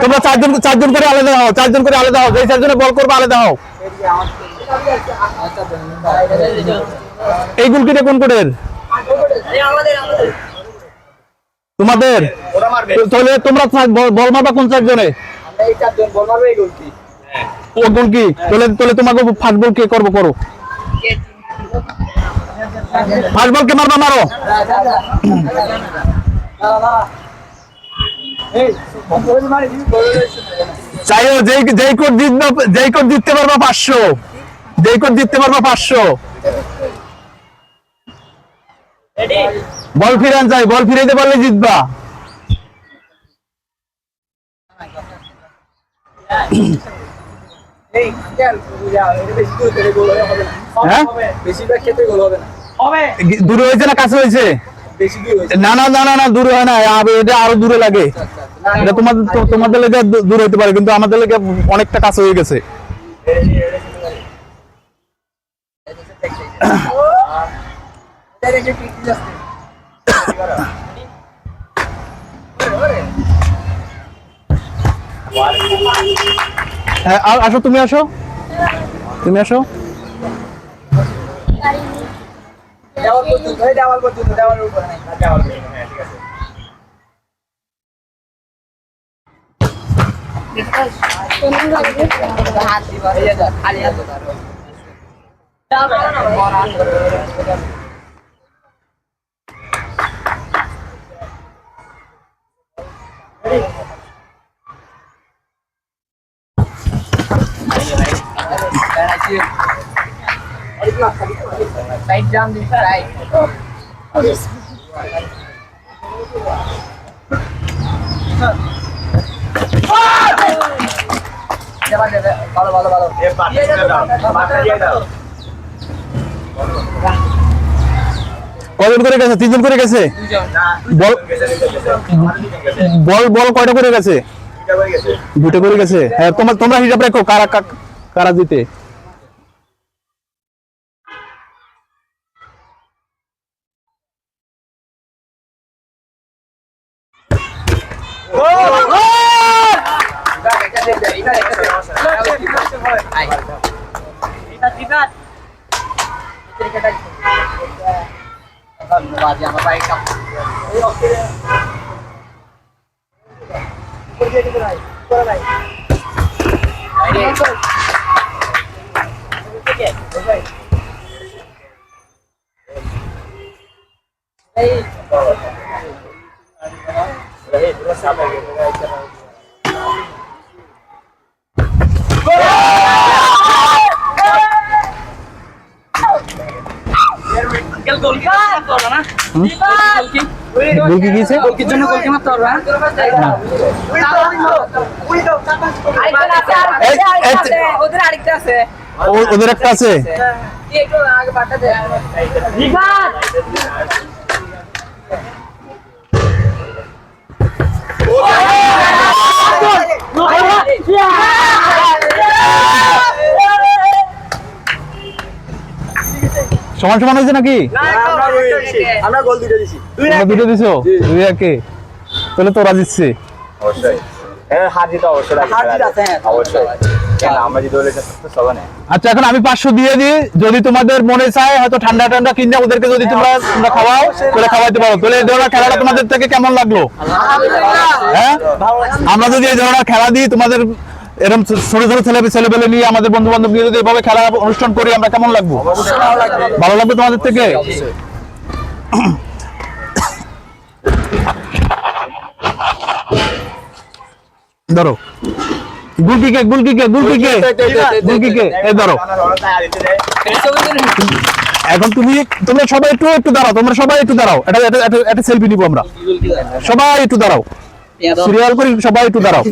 তোমরা চারজন করে আলাদা হও, চারজন করে আলাদা হও, এই চারজনে বল করবে আলাদা হও। এই গোলকিটা কোন কোডের? তোমাদের? তাহলে তোমরা বল মারবা কোন চারজনে? ও গোলকি, তাহলে তোমাকে ফার্স্ট বল কে করবো? করো, ফার্স্ট বল কে মারবা? মারো। চাইও যেই কোড জিততে পারবা 500, যেই কোড জিততে পারবা 500। বল ফিরান চাই, বল ফিরাইতে পারলে জিতবা। দূরে হয়েছে না কাছে হয়েছে? না না না না না, দূরে হয় না, এটা আরো দূরে লাগে। এটা তোমাদের লেগে দূর হইতে পারে, কিন্তু আমাদের লেগে অনেকটা কাছে হয়ে গেছে। হ্যাঁ আসো, তুমি আসো, তুমি আসো। Right down this side. কয়জন করে গেছে? 3 জন করে গেছে। বল বল কয়টা করে গেছে? 2টা করে গেছে। হ্যাঁ তোমরা হিসাব রাখো কারা জিতে। গোলকি গিয়েছে, গোলকির জন্য গোলকি মারতে পারবে। ওদের একটা আছে। সমান সমান হয়েছে নাকি? আমরা গোল দুটো দিছি। দুটো দিছো? 2-1। তাহলে তোরা জিতছে। অবশ্যই। হার জিত অবশ্যই আছে। হার জিত আছে অবশ্যই। কেন আমরা জিত হলে তো সব না। আচ্ছা এখন আমি 500 দিয়ে দিই, যদি তোমাদের মনে চায় হয়তো ঠান্ডা ঠান্ডা কিনে ওদেরকে যদি তোমরা খাওয়াও তাহলে খাওয়াইতে পারো। তাহলে এই ধরনের খেলাটা তোমাদের থেকে কেমন লাগলো? হ্যাঁ, আমরা যদি এই ধরনের খেলা দিই, তোমাদের এরকম ছোট ছোট ছেলেপেলে নিয়ে আমাদের বন্ধু বান্ধব নিয়ে যদি এভাবে খেলা অনুষ্ঠান করি, আমরা কেমন লাগবো? ভালো লাগবে তোমাদের থেকে? ধরো গুলকিকে এই ধরো। এখন তোমরা সবাই একটু দাঁড়াও, একটা সেলফি নিবো আমরা। সবাই একটু দাঁড়াও, সিরিয়াল করে সবাই একটু দাঁড়াও।